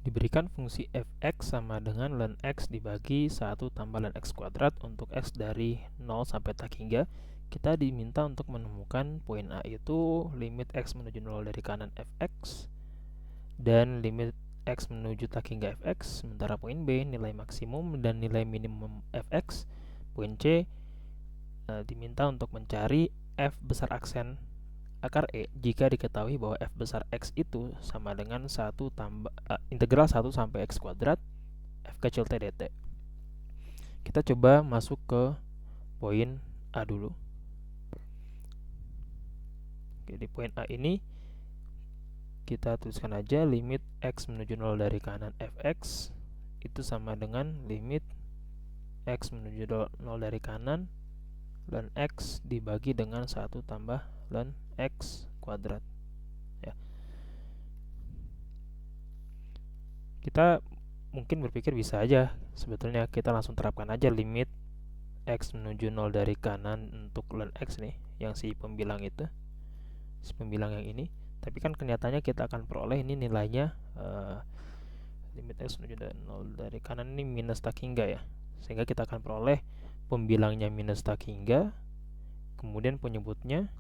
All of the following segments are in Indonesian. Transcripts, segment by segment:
Diberikan fungsi f(x) sama dengan ln x dibagi 1 tambah ln x kuadrat untuk x dari 0 sampai tak hingga. Kita diminta untuk menemukan poin A itu limit x menuju 0 dari kanan fx dan limit x menuju tak hingga fx. Sementara poin B nilai maksimum dan nilai minimum fx. Poin C diminta untuk mencari f besar aksen akar E jika diketahui bahwa f besar x itu sama dengan 1 tambah integral 1 sampai x kuadrat f kecil t dt. Kita coba masuk ke poin A dulu. Oke, di poin A ini kita tuliskan aja limit x menuju 0 dari kanan fx itu sama dengan limit x menuju 0 dari kanan ln x dibagi dengan 1 tambah ln x kuadrat ya. Kita mungkin berpikir bisa aja sebetulnya kita langsung terapkan aja limit x menuju 0 dari kanan untuk ln x nih, yang si pembilang itu, si pembilang yang ini. Tapi kan kenyataannya kita akan peroleh ini nilainya limit x menuju 0 dari kanan ini minus tak hingga ya, sehingga kita akan peroleh pembilangnya minus tak hingga, kemudian penyebutnya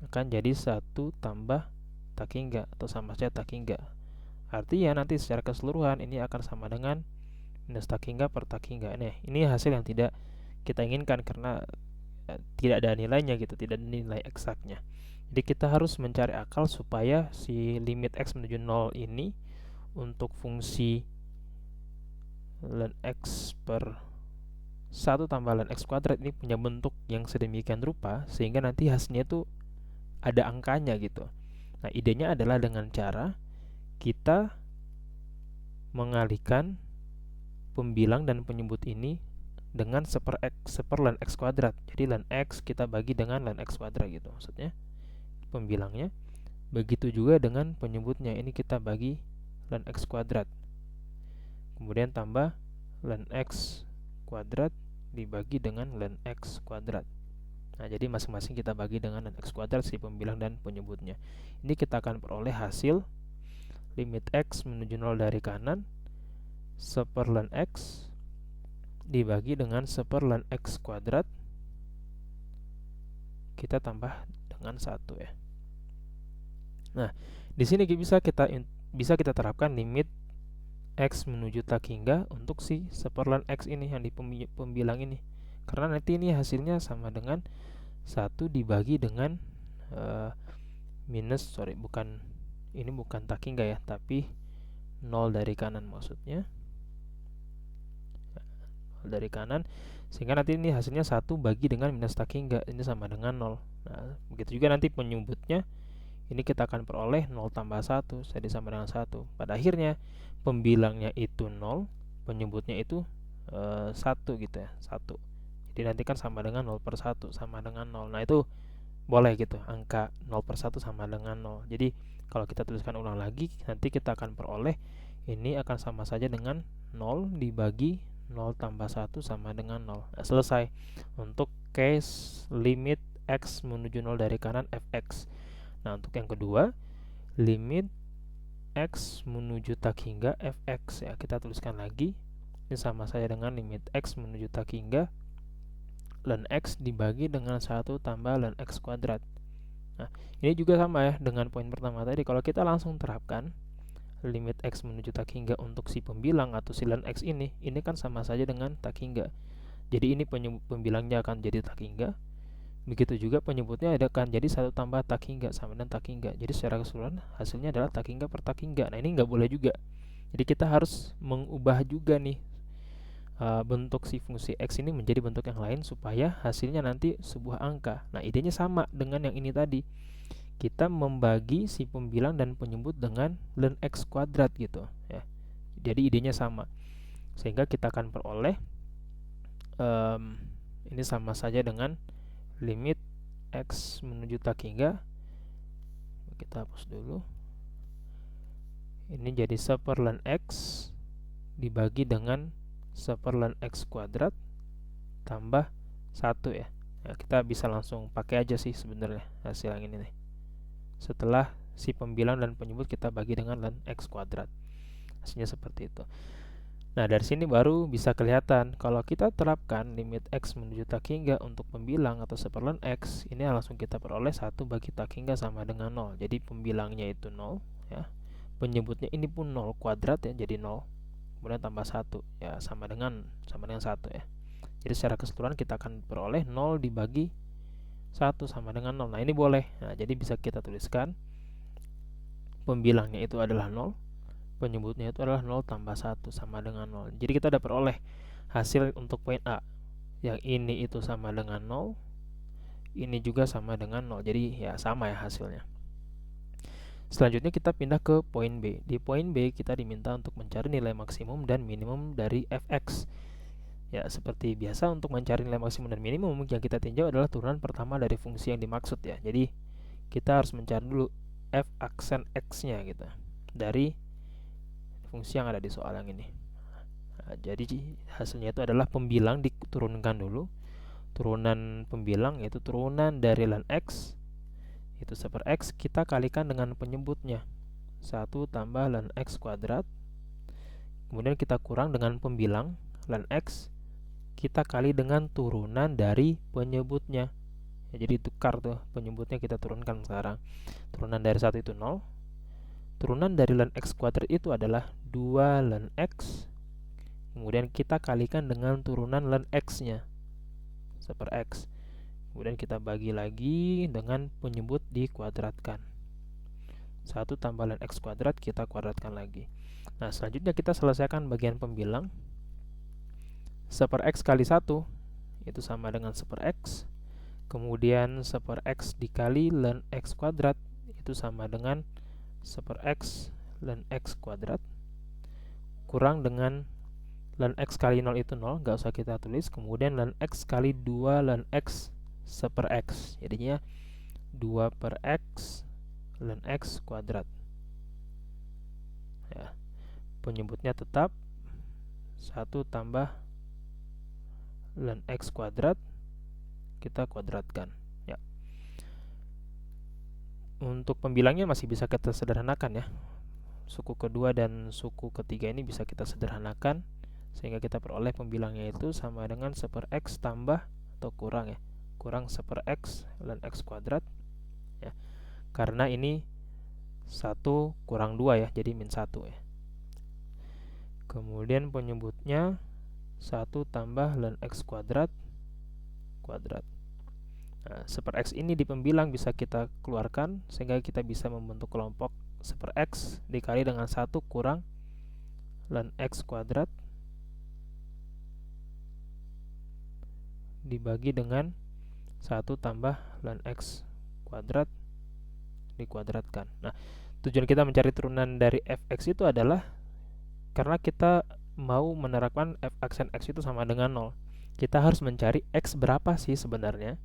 akan jadi 1 tambah tak hingga atau sama saja tak hingga. Artinya nanti secara keseluruhan ini akan sama dengan minus tak hingga per tak hingga. Nah, ini hasil yang tidak kita inginkan karena tidak ada nilainya gitu, tidak ada nilai eksaknya. Jadi kita harus mencari akal supaya si limit x menuju 0 ini untuk fungsi ln x per 1 tambah ln x kuadrat ini punya bentuk yang sedemikian rupa sehingga nanti hasilnya itu ada angkanya gitu. Nah, idenya adalah dengan cara kita mengalihkan pembilang dan penyebut ini dengan seper ln x kuadrat. Jadi ln x kita bagi dengan ln x kuadrat gitu maksudnya pembilangnya. Begitu juga dengan penyebutnya, ini kita bagi ln x kuadrat. Kemudian tambah ln x kuadrat dibagi dengan ln x kuadrat. Nah, jadi masing-masing kita bagi dengan ln x kuadrat si pembilang dan penyebutnya. Ini kita akan peroleh hasil limit x menuju 0 dari kanan seper ln x dibagi dengan seper ln x kuadrat kita tambah dengan 1 ya. Nah, di sini bisa kita terapkan limit x menuju tak hingga untuk si seper ln x ini yang di pembilang ini. Karena nanti ini hasilnya sama dengan 1 dibagi dengan ini bukan tak hingga ya, tapi 0 dari kanan maksudnya. 0 dari kanan, sehingga nanti ini hasilnya 1 bagi dengan minus tak hingga, ini sama dengan 0. Nah, begitu juga nanti penyebutnya, ini kita akan peroleh 0 tambah 1 jadi sama dengan 1. Pada akhirnya pembilangnya itu 0, penyebutnya itu 1 gitu ya, 1. Jadi nanti kan sama dengan 0 per 1 sama dengan 0. Nah, itu boleh gitu, angka 0 per 1 sama dengan 0. Jadi kalau kita tuliskan ulang lagi, nanti kita akan peroleh ini akan sama saja dengan 0 dibagi 0 tambah 1 sama dengan 0. Nah, selesai untuk case limit x menuju 0 dari kanan fx. Nah, untuk yang kedua, limit x menuju tak hingga fx ya, kita tuliskan lagi. Ini sama saja dengan limit x menuju tak hingga ln x dibagi dengan 1 tambah ln x kuadrat. Nah, ini juga sama ya dengan poin pertama tadi. Kalau kita langsung terapkan limit x menuju tak hingga untuk si pembilang atau si ln x ini kan sama saja dengan tak hingga. Jadi ini pembilangnya akan jadi tak hingga. Begitu juga penyebutnya akan jadi 1 tambah tak hingga sama dengan tak hingga. Jadi secara keseluruhan hasilnya adalah tak hingga per tak hingga. Nah, ini nggak boleh juga. Jadi kita harus mengubah juga nih bentuk si fungsi x ini menjadi bentuk yang lain supaya hasilnya nanti sebuah angka. Nah, idenya sama dengan yang ini tadi. Kita membagi si pembilang dan penyebut dengan ln x kuadrat gitu ya. Jadi idenya sama. Sehingga kita akan peroleh ini sama saja dengan limit x menuju tak hingga. Kita hapus dulu. Ini jadi seper ln x dibagi dengan seper ln x kuadrat tambah 1 ya. Nah, kita bisa langsung pakai aja sih sebenarnya hasil yang ini nih. Setelah si pembilang dan penyebut kita bagi dengan ln x kuadrat. hasilnya seperti itu. Nah, dari sini baru bisa kelihatan kalau kita terapkan limit X menuju tak hingga untuk pembilang atau seperlen X, ini langsung kita peroleh 1 bagi tak hingga sama dengan 0. Jadi pembilangnya itu 0 ya. Penyebutnya ini pun 0 kuadrat ya, jadi 0. Kemudian tambah 1 ya, sama dengan 1 ya. Jadi secara keseluruhan kita akan peroleh 0 dibagi 1 sama dengan 0. Nah, ini boleh. Nah, jadi bisa kita tuliskan pembilangnya itu adalah 0, penyebutnya itu adalah 0 tambah 1 sama dengan 0. Jadi kita dapat peroleh hasil untuk poin A. Yang ini itu sama dengan 0, ini juga sama dengan 0. Jadi ya sama ya hasilnya. Selanjutnya kita pindah ke poin B. Di poin B kita diminta untuk mencari nilai maksimum dan minimum dari fx. Ya, seperti biasa untuk mencari nilai maksimum dan minimum yang kita tinjau adalah turunan pertama dari fungsi yang dimaksud ya. Jadi kita harus mencari dulu f aksen x-nya gitu dari fungsi yang ada di soal yang ini. Nah, jadi hasilnya itu adalah pembilang diturunkan dulu. Turunan pembilang yaitu turunan dari ln x itu 1 per x kita kalikan dengan penyebutnya 1 tambah ln x kuadrat. Kemudian kita kurang dengan pembilang ln x kita kali dengan turunan dari penyebutnya ya, jadi tukar tuh penyebutnya kita turunkan sekarang. Turunan dari 1 itu 0, turunan dari ln x kuadrat itu adalah 2 ln x, kemudian kita kalikan dengan turunan ln x nya 1 per x, kemudian kita bagi lagi dengan penyebut dikuadratkan. 1 tambah ln x kuadrat kita kuadratkan lagi. Nah, selanjutnya kita selesaikan bagian pembilang. 1 per x kali 1 itu sama dengan 1 per x. Kemudian 1 per x dikali ln x kuadrat itu sama dengan 1 per x ln x kuadrat. Kurang dengan ln x kali 0 itu 0, nggak usah kita tulis. Kemudian ln x kali 2 ln x 1 per x. Jadinya 2 per x ln x kuadrat. Ya. Penyebutnya tetap 1 tambah ln x kuadrat kita kuadratkan ya. Untuk pembilangnya masih bisa kita sederhanakan ya. Suku kedua dan suku ketiga ini bisa kita sederhanakan sehingga kita peroleh pembilangnya itu sama dengan 1 per x tambah atau kurang ya, kurang 1 per x ln x kuadrat ya. Karena ini 1 kurang 2 ya, jadi min 1 ya. Kemudian penyebutnya 1 tambah ln x kuadrat kuadrat. Nah, 1 per x ini di pembilang bisa kita keluarkan sehingga kita bisa membentuk kelompok 1 per x dikali dengan 1 kurang ln x kuadrat dibagi dengan 1 tambah ln x kuadrat dikuadratkan. Nah, tujuan kita mencari turunan dari fx itu adalah karena kita mau menerapkan f aksen x itu sama dengan 0. Kita harus mencari x berapa sih sebenarnya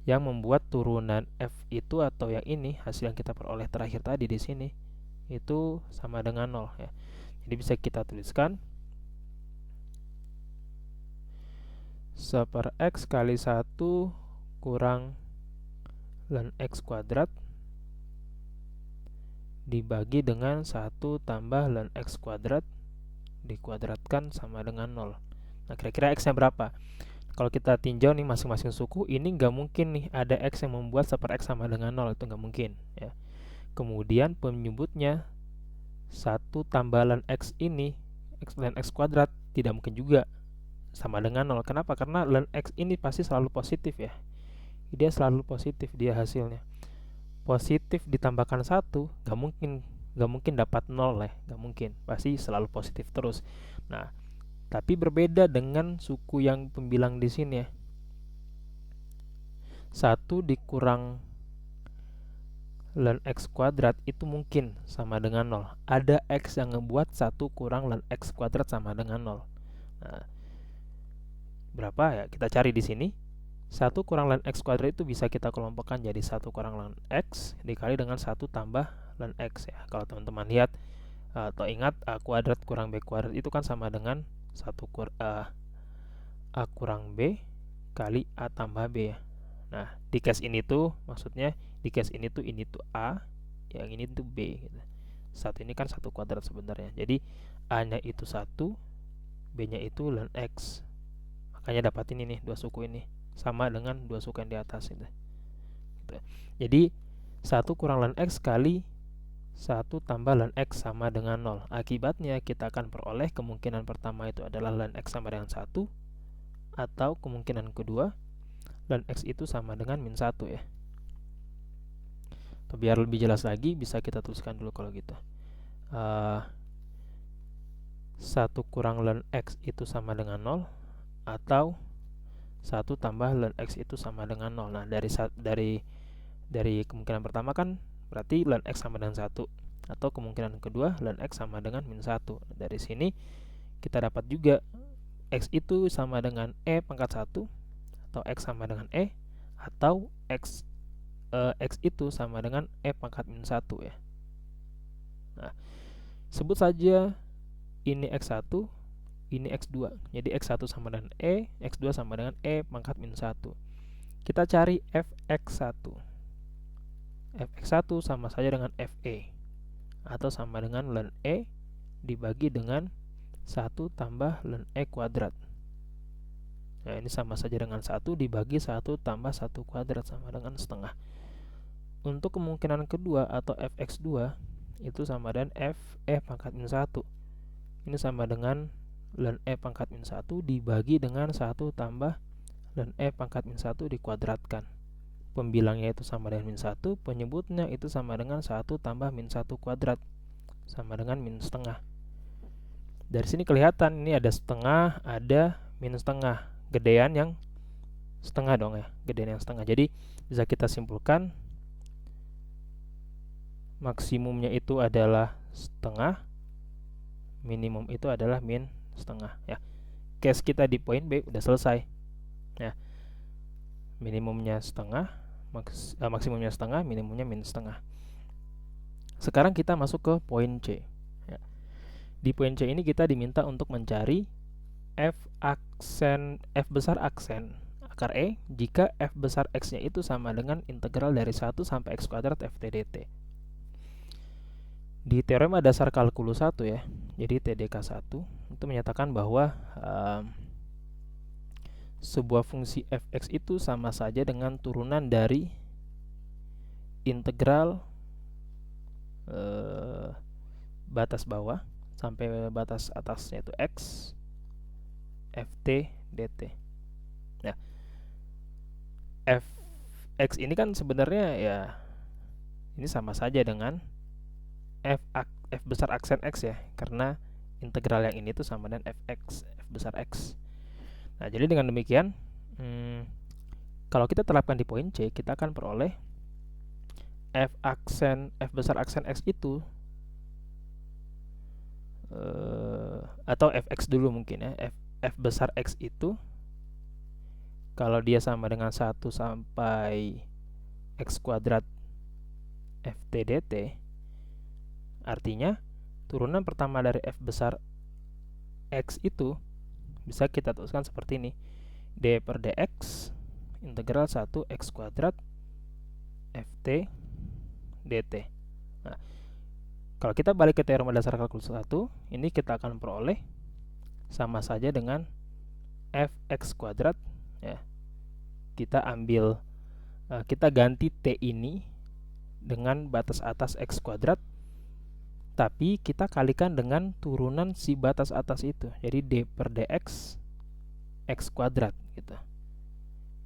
yang membuat turunan f itu atau yang ini hasil yang kita peroleh terakhir tadi di sini itu sama dengan 0 ya. Jadi bisa kita tuliskan 1 per x kali 1 kurang ln x kuadrat dibagi dengan 1 tambah ln x kuadrat dikuadratkan sama dengan 0. Nah, kira-kira x nya berapa? Kalau kita tinjau nih masing-masing suku, ini nggak mungkin nih ada x yang membuat 1 per x sama dengan 0, itu nggak mungkin ya. Kemudian penyebutnya 1 tambah ln x ini, ln x kuadrat, tidak mungkin juga sama dengan 0. Kenapa? Karena ln x ini pasti selalu positif ya. Dia selalu positif dia hasilnya. Positif ditambahkan 1, nggak mungkin dapat 0 ya, nggak mungkin. Pasti selalu positif terus. Nah, tapi berbeda dengan suku yang pembilang di sini ya. 1 dikurang ln x kuadrat itu mungkin sama dengan 0. Ada x yang ngebuat 1 kurang ln x kuadrat sama dengan 0. Nah, berapa ya? Kita cari di sini. 1 kurang ln x kuadrat itu bisa kita kelompokkan jadi 1 kurang ln x dikali dengan 1 tambah ln x ya. Kalau teman-teman lihat atau ingat a kuadrat kurang b kuadrat itu kan sama dengan a kurang b kali a tambah b ya. Nah, di case ini tuh maksudnya di case ini tuh a, yang ini tuh b gitu. 1 ini kan 1 kuadrat sebenarnya. Jadi A-nya itu 1, B-nya itu ln X. Makanya dapat ini nih, 2 suku ini sama dengan 2 suku yang di atas itu. Jadi 1 kurang ln X kali 1 tambah ln X sama dengan 0. Akibatnya kita akan peroleh kemungkinan pertama itu adalah ln X sama dengan 1, atau kemungkinan kedua ln X itu sama dengan min 1 ya. Biar lebih jelas lagi, bisa kita tuliskan dulu kalau gitu. 1 kurang ln X itu sama dengan 0, atau 1 tambah ln X itu sama dengan 0. Nah, dari kemungkinan pertama kan berarti ln X sama dengan 1, atau kemungkinan kedua ln X sama dengan min 1. Dari sini kita dapat juga X itu sama dengan E pangkat 1, atau X sama dengan E, atau X itu sama dengan E pangkat min 1 ya. Nah, sebut saja ini X1, ini X2. Jadi X1 sama dengan E, X2 sama dengan E pangkat min 1. Kita cari Fx1. Fx1 sama saja dengan Fe, atau sama dengan ln E dibagi dengan 1 tambah ln E kuadrat. Nah, ini sama saja dengan 1 dibagi 1 tambah 1 kuadrat sama dengan setengah. Untuk kemungkinan kedua atau Fx2 itu sama dengan Fe pangkat min 1. Ini sama dengan ln E pangkat min 1 dibagi dengan 1 tambah ln E pangkat min 1 dikuadratkan. Pembilangnya itu sama dengan min 1, penyebutnya itu sama dengan 1 tambah min 1 kuadrat, sama dengan min setengah. Dari sini kelihatan ini ada setengah, ada min setengah. Gedean yang setengah dong ya, gedean yang setengah. Jadi bisa kita simpulkan maksimumnya itu adalah setengah, minimum itu adalah min setengah ya. Case kita di poin B udah selesai ya. Minimumnya setengah, maksimumnya setengah, minimumnya min setengah. Sekarang kita masuk ke poin C ya. Di poin C ini kita diminta untuk mencari f besar aksen akar E jika f besar X nya itu sama dengan integral dari 1 sampai X kuadrat ft dt. Di teorema dasar kalkulus 1 ya, jadi TDK 1 itu menyatakan bahwa sebuah fungsi fx itu sama saja dengan turunan dari integral batas bawah sampai batas atasnya itu x ft dt. Nah, fx ini kan sebenarnya ya ini sama saja dengan f besar aksen X ya, karena integral yang ini tuh sama dengan fx, f besar X. Nah, jadi dengan demikian kalau kita terapkan di poin C, kita akan peroleh f besar aksen X itu atau fx dulu mungkin ya, f besar X itu kalau dia sama dengan 1 sampai X kuadrat ft dt, artinya turunan pertama dari f besar X itu bisa kita tuliskan seperti ini, d per dx integral 1 X kuadrat ft dt. Nah, kalau kita balik ke teorema dasar kalkulus 1, ini kita akan peroleh sama saja dengan fx kuadrat ya. Kita ambil kita ganti t ini dengan batas atas X kuadrat, tapi kita kalikan dengan turunan si batas atas itu. Jadi d per dx X kuadrat gitu.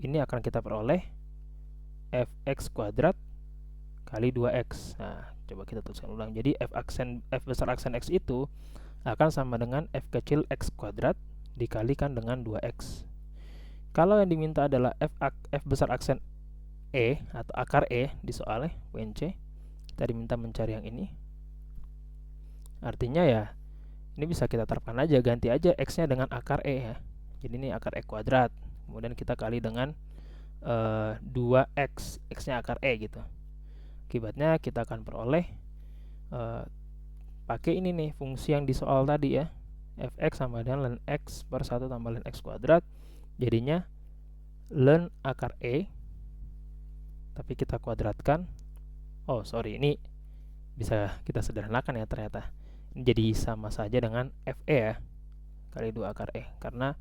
Ini akan kita peroleh fx kuadrat kali 2x. Nah, coba kita tuliskan ulang. Jadi f besar aksen X itu akan sama dengan f kecil X kuadrat dikalikan dengan 2x. Kalau yang diminta adalah f besar aksen E atau akar E di soalnya poin C, kita diminta mencari yang ini. Artinya ya ini bisa kita terapkan aja, ganti aja X nya dengan akar E ya. Jadi ini akar E kuadrat, kemudian kita kali dengan 2x, X nya akar E gitu. Akibatnya kita akan peroleh pakai ini nih fungsi yang di soal tadi ya, fx sama dengan ln x per 1 tambah ln x kuadrat, jadinya ln akar E tapi kita kuadratkan, ini bisa kita sederhanakan ya ternyata. Ini jadi sama saja dengan FE ya, kali 2 akar E, karena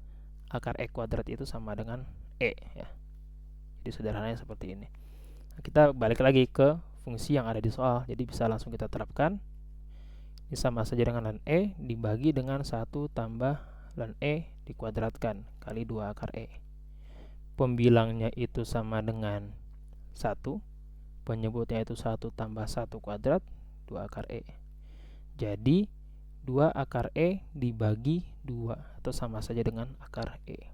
akar E kuadrat itu sama dengan E ya. Jadi sederhananya seperti ini. Nah, kita balik lagi ke fungsi yang ada di soal, jadi bisa langsung kita terapkan. Ini sama saja dengan ln E dibagi dengan 1 tambah ln E dikuadratkan kali 2 akar E. Pembilangnya itu sama dengan 1, penyebutnya itu 1 tambah 1 kuadrat 2 akar E. Jadi 2 akar E dibagi 2 atau sama saja dengan akar E.